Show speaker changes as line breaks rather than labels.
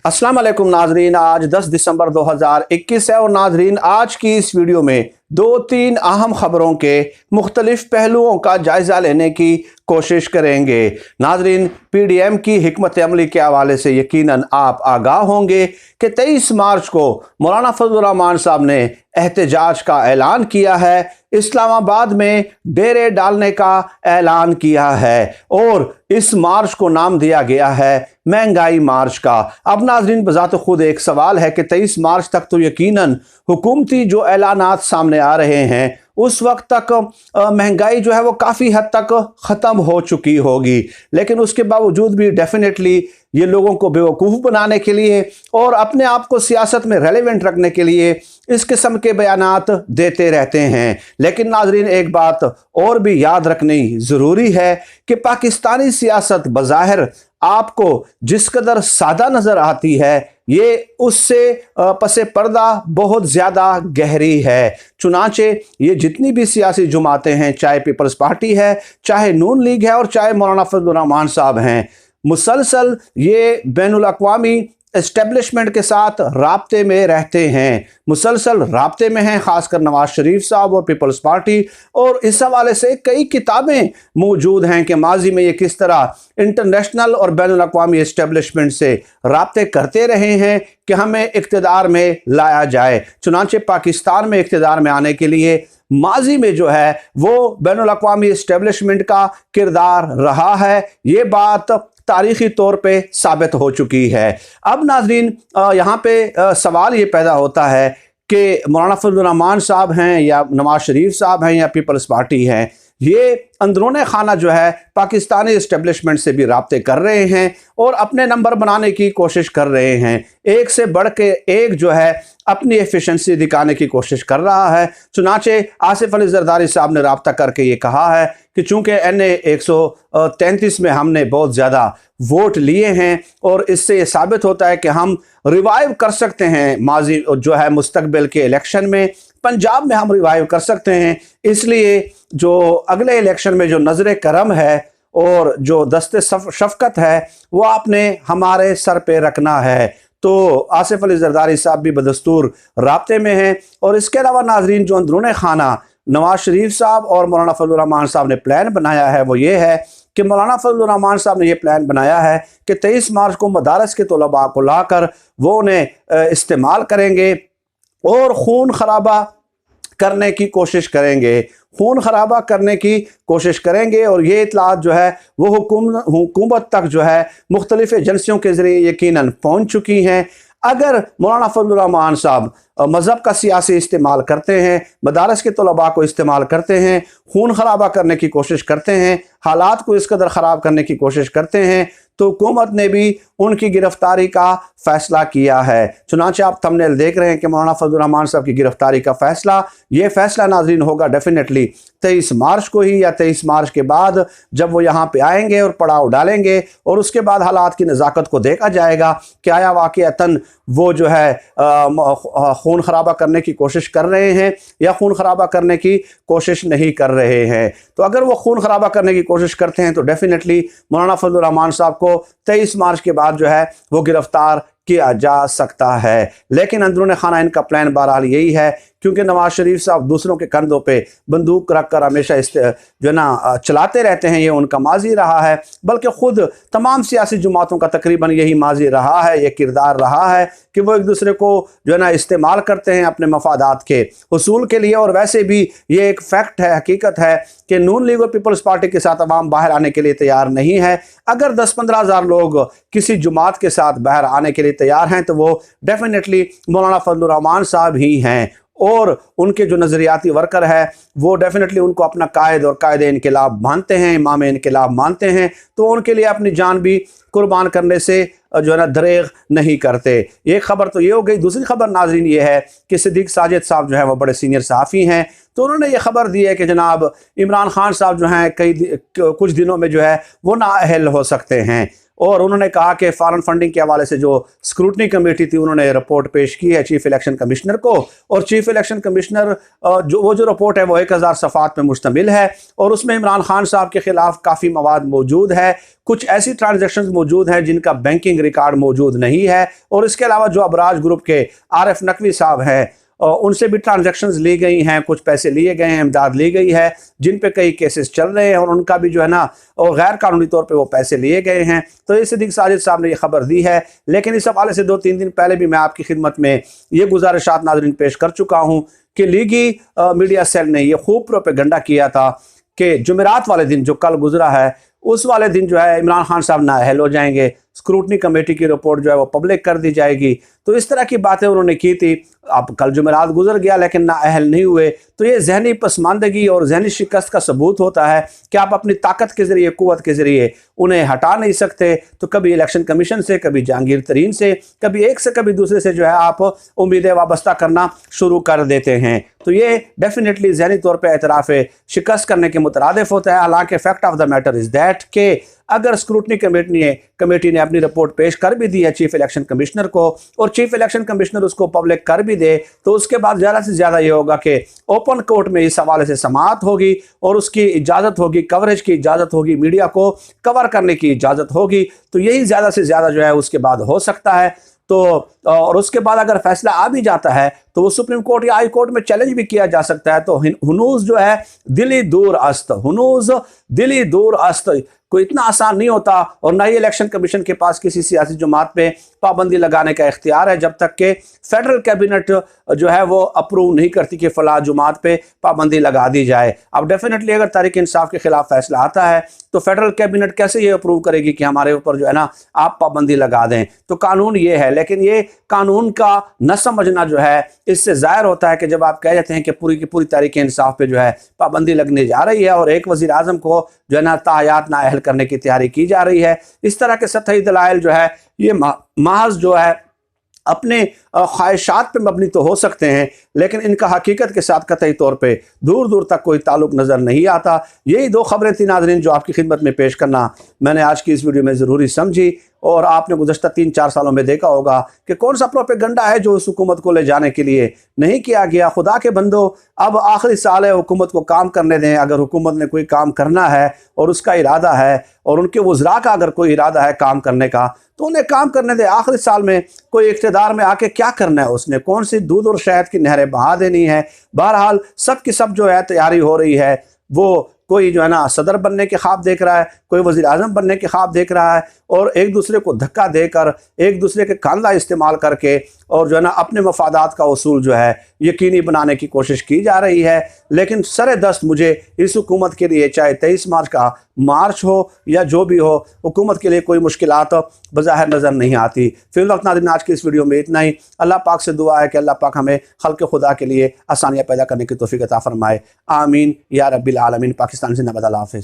अस्सलाम वालेकुम नाजरीन, आज 10 दिसंबर 2021 है और नाजरीन आज की इस वीडियो में दो तीन अहम खबरों के मुख्तलिफ पहलुओं का जायज़ा लेने की कोशिश करेंगे। नाजरीन, पीडीएम की हिकमत अमली के हवाले से यकीनन आप आगाह होंगे कि 23 मार्च को मौलाना फजल रहमान साहब ने एहतजाज का ऐलान किया है, इस्लामाबाद में डेरे डालने का ऐलान किया है और इस मार्च को नाम दिया गया है महंगाई मार्च का। अब नाजरीन, बजात खुद एक सवाल है कि 23 मार्च तक तो यकीनन हुकूमती जो ऐलानात सामने आ रहे हैं उस वक्त तक महंगाई जो है वो काफ़ी हद तक ख़त्म हो चुकी होगी, लेकिन उसके बावजूद भी डेफिनेटली ये लोगों को बेवकूफ़ बनाने के लिए और अपने आप को सियासत में रेलेवेंट रखने के लिए इस किस्म के बयानात देते रहते हैं। लेकिन नाजरीन, एक बात और भी याद रखनी ज़रूरी है कि पाकिस्तानी सियासत बज़ाहिर आपको जिस कदर सादा नज़र आती है ये उससे पसे पर्दा बहुत ज़्यादा गहरी है। चुनाचे ये जितनी भी सियासी जुमातें हैं, चाहे पीपल्स पार्टी है, चाहे नून लीग है और चाहे मौलाना फजल रहमान साहब हैं, मुसलसल ये बैनुल अक़वामी एस्टेब्लिशमेंट के साथ राब्ते में रहते हैं, मुसलसल राब्ते में हैं, ख़ासकर नवाज शरीफ साहब और पीपल्स पार्टी। और इस हवाले से कई किताबें मौजूद हैं कि माजी में ये किस तरह इंटरनेशनल और बैनुल अक़वामी एस्टेब्लिशमेंट से राब्ते करते रहे हैं कि हमें इक़्तिदार में लाया जाए। चुनांचे पाकिस्तान में इक़्तिदार में आने के लिए माजी में जो है वो बैनुल अक़वामी एस्टेब्लिशमेंट का किरदार रहा है, ये बात तारीखी तौर पे साबित हो चुकी है। अब नाजरीन, यहाँ पे सवाल ये पैदा होता है कि मौलाना फजल रहमान साहब हैं या नवाज शरीफ साहब हैं या पीपल्स पार्टी हैं, ये अंदरूने खाना जो है पाकिस्तानी इस्टेब्लिशमेंट से भी राब्ते कर रहे हैं और अपने नंबर बनाने की कोशिश कर रहे हैं। एक से बढ़ के एक जो है अपनी एफिशिएंसी दिखाने की कोशिश कर रहा है। चुनाचे आसिफ अली जरदारी साहब ने राब्ता करके ये कहा है कि चूंकि NA 133 में हमने बहुत ज़्यादा वोट लिए हैं और इससे ये साबित होता है कि हम रिवाइव कर सकते हैं माजी जो है मुस्तकबिल के इलेक्शन में, पंजाब में हम रिवाइव कर सकते हैं, इसलिए जो अगले इलेक्शन में जो नज़र करम है और जो दस्ते शफ़क़त है वो आपने हमारे सर पे रखना है। तो आसिफ अली जरदारी साहब भी बदस्तूर राब्ते में हैं। और इसके अलावा नाजरीन, जो अंदरूने खाना नवाज शरीफ साहब और मौलाना फजल रहमान साहब ने प्लान बनाया है वो ये है कि मौलाना फजल रहमान साहब ने यह प्लान बनाया है कि 23 मार्च को मदारस के तलबा को लाकर वो उन्हें इस्तेमाल करेंगे और खून खराबा करने की कोशिश करेंगे, खून खराबा करने की कोशिश करेंगे। और ये इतलात जो है वो हुकूमत तक जो है मुख्तलिफ एजेंसियों के ज़रिए यकीनन पहुँच चुकी हैं। अगर मौलाना फजल रहमान साहब मज़हब का सियासी इस्तेमाल करते हैं, मदारस के तलबा को इस्तेमाल करते हैं, खून खराबा करने की कोशिश करते हैं, हालात को इस कदर ख़राब करने की कोशिश करते हैं, तो हुकूमत ने भी उनकी गिरफ्तारी का फ़ैसला किया है। चुनांचे आप थंबनेल देख रहे हैं कि मौलाना फजल रहमान साहब की गिरफ्तारी का फ़ैसला, ये फ़ैसला नाज़रीन होगा डेफिनेटली 23 मार्च को ही या 23 मार्च के बाद, जब वो यहाँ पे आएंगे और पड़ाव डालेंगे और उसके बाद हालात की नज़ाकत को देखा जाएगा कि आया वाक़अतन वो जो है खून खराबा करने की कोशिश कर रहे हैं या खून खराबा करने की कोशिश नहीं कर रहे हैं। तो अगर वो खून खराबा करने की कोशिश करते हैं तो डेफिनेटली मौलाना फजल रहमान साहब को 23 मार्च के बाद जो है वो गिरफ्तार किया जा सकता है। लेकिन अंदरूनी खाना इनका प्लान बहरहाल यही है, क्योंकि नवाज शरीफ साहब दूसरों के कंधों पे बंदूक रख कर हमेशा जो ना चलाते रहते हैं, ये उनका माजी रहा है, बल्कि ख़ुद तमाम सियासी जमातों का तकरीबन यही माजी रहा है, ये किरदार रहा है कि वो एक दूसरे को जो है ना इस्तेमाल करते हैं अपने मफादात के हुसूल के लिए। और वैसे भी ये एक फैक्ट है, हकीकत है कि नून लीग और पीपल्स पार्टी के साथ अवाम बाहर आने के लिए तैयार नहीं है। अगर 10-15 हज़ार लोग किसी जुमात के साथ बाहर आने के लिए तैयार हैं तो वो डेफिनेटली मौलाना फजल रहमान साहब ही हैं और उनके जो नज़रियाती वर्कर है वो डेफिनेटली उनको अपना कायद और कायदे इनकलाब मानते हैं, इमाम इनकलाब मानते हैं, तो उनके लिए अपनी जान भी कुर्बान करने से जो है ना दरेग नहीं करते। एक खबर तो ये हो गई। दूसरी खबर नाजरीन ये है कि सिद्दीक साजिद साहब जो है वो बड़े सीनियर सहाफ़ी हैं, तो उन्होंने ये खबर दी है कि जनाब इमरान खान साहब जो हैं कुछ दिनों में जो है वो नाअहल हो सकते हैं और उन्होंने कहा कि फॉरेन फंडिंग के हवाले से जो स्क्रूटनी कमेटी थी उन्होंने रिपोर्ट पेश की है चीफ इलेक्शन कमिश्नर को, और चीफ इलेक्शन कमिश्नर जो रिपोर्ट है वो 1000 सफ़ात में मुश्तमिल है और उसमें इमरान खान साहब के खिलाफ काफ़ी मवाद मौजूद है। कुछ ऐसी ट्रांजैक्शंस मौजूद हैं जिनका बैंकिंग रिकॉर्ड मौजूद नहीं है, और इसके अलावा जो अबराज ग्रुप के आरिफ नकवी साहब हैं उनसे भी ट्रांजैक्शंस ली गई हैं, कुछ पैसे लिए गए हैं, इमदाद ली गई है, जिन पे कई केसेस चल रहे हैं और उनका भी जो है ना और गैर कानूनी तौर पे वो पैसे लिए गए हैं। तो ये सिद्दीक साजिद साहब ने ये खबर दी है, लेकिन इस हवाले से 2-3 दिन पहले भी मैं आपकी खिदमत में ये गुजारिशात नाज़रीन पेश कर चुका हूँ कि लीगी मीडिया सेल ने ये खूब प्रोपेगेंडा किया था कि जुमेरात वाले दिन जो कल गुजरा है उस वाले दिन जो है इमरान खान साहब नाअहल हो जाएंगे, स्क्रूटनी कमेटी की रिपोर्ट जो है वो पब्लिक कर दी जाएगी। तो इस तरह की बातें उन्होंने की थी। अब कल जुमेरात गुजर गया लेकिन नाअहल नहीं हुए, तो ये जहनी पसमानदगी और जहनी शिकस्त का सबूत होता है कि आप अपनी ताकत के ज़रिए, क़ुव्वत के ज़रिए उन्हें हटा नहीं सकते। तो कभी इलेक्शन कमीशन से, कभी जहांगीर तरीन से, कभी एक से कभी दूसरे से जो है आप उम्मीदें वाबस्ता करना शुरू कर देते हैं। तो ये डेफिनेटली जहनी तौर पर एतराफ़ शिकस्त करने के मुतरादिफ होता है। हालांकि fact of the matter is that के अगर स्क्रूटनी कमेटी ने अपनी रिपोर्ट पेश कर भी दी है चीफ इलेक्शन कमिश्नर को और चीफ इलेक्शन कमिश्नर उसको पब्लिक कर भी दे, तो उसके बाद ज़्यादा से ज़्यादा ये होगा कि ओपन कोर्ट में इस हवाले से समाअत होगी और उसकी इजाज़त होगी, कवरेज की इजाज़त होगी, मीडिया को कवर करने की इजाज़त होगी। तो यही ज़्यादा से ज़्यादा जो है उसके बाद हो सकता है। तो और उसके बाद अगर फैसला आ भी जाता है तो वो सुप्रीम कोर्ट या हाई कोर्ट में चैलेंज भी किया जा सकता है। तो हुनूज जो है दिली दूर अस्त, हुनूज दिली दूर अस्त कोई इतना आसान नहीं होता, और ना ही इलेक्शन कमीशन के पास किसी सियासी जमात पे पाबंदी लगाने का इख्तियार है जब तक कि फेडरल कैबिनेट जो है वो अप्रूव नहीं करती कि फला जमात पे पाबंदी लगा दी जाए। अब डेफिनेटली अगर तहरीक इंसाफ के खिलाफ फैसला आता है तो फेडरल कैबिनेट कैसे ये अप्रूव करेगी कि हमारे ऊपर जो है ना आप पाबंदी लगा दें। तो कानून ये है, लेकिन ये कानून का न समझना जो है इससे ज़ाहिर होता है कि जब आप कह जाते हैं कि पूरी की पूरी तहरीक इंसाफ पे जो है पाबंदी लगने जा रही है और एक वज़ीर आज़म को जो है ना तायात नाअहल करने की तैयारी की जा रही है, इस तरह के सतही दलाइल जो है ये महज जो है अपने ख्वाहिशात पे मबनी तो हो सकते हैं, लेकिन इनका हकीकत के साथ कतई तौर पे दूर दूर तक कोई ताल्लुक नज़र नहीं आता। यही 2 खबरें थी नाज़रीन जो आपकी खिदमत में पेश करना मैंने आज की इस वीडियो में ज़रूरी समझी। और आपने गुज़श्ता 3-4 सालों में देखा होगा कि कौन सा प्रोपेगेंडा है जो इस हुकूमत को ले जाने के लिए नहीं किया गया। खुदा के बंदो, अब आखिरी साल है, हुकूमत को काम करने दें। अगर हुकूमत ने कोई काम करना है और उसका इरादा है और उनके वज़रा का अगर कोई इरादा है काम करने का, तो उन्हें काम करने दें। आखिरी साल में कोई इक़्तिदार में आके क्या करना है, उसने कौन सी दूध और शहद की नहरें बहा देनी है। बहरहाल सब की सब जो है तैयारी हो रही है। वो कोई जो है ना सदर बनने के ख्वाब देख रहा है, कोई वज़ीर आज़म बनने के ख्वाब देख रहा है, और एक दूसरे को धक्का देकर, एक दूसरे के खानदा इस्तेमाल करके और जो है ना अपने मफादात का उसूल जो है यकीनी बनाने की कोशिश की जा रही है। लेकिन सरे दस्त मुझे इस हुकूमत के लिए, चाहे 23 मार्च का मार्च हो या जो भी हो, हुकूमत के लिए कोई मुश्किलात बज़ाहिर नज़र नहीं आती। फिर वक्त नाज़रीन आज की इस वीडियो में इतना ही। अल्लाह पाक से दुआ है कि अल्लाह पाक हमें खल्क़ खुदा के लिए आसानियाँ पैदा करने की तौफ़ीक़ अता फ़रमाए। आमीन या रब्बिल आलमीन। पाकिस्तान जिंदाबाद। अल्लाह हाफ़िज़।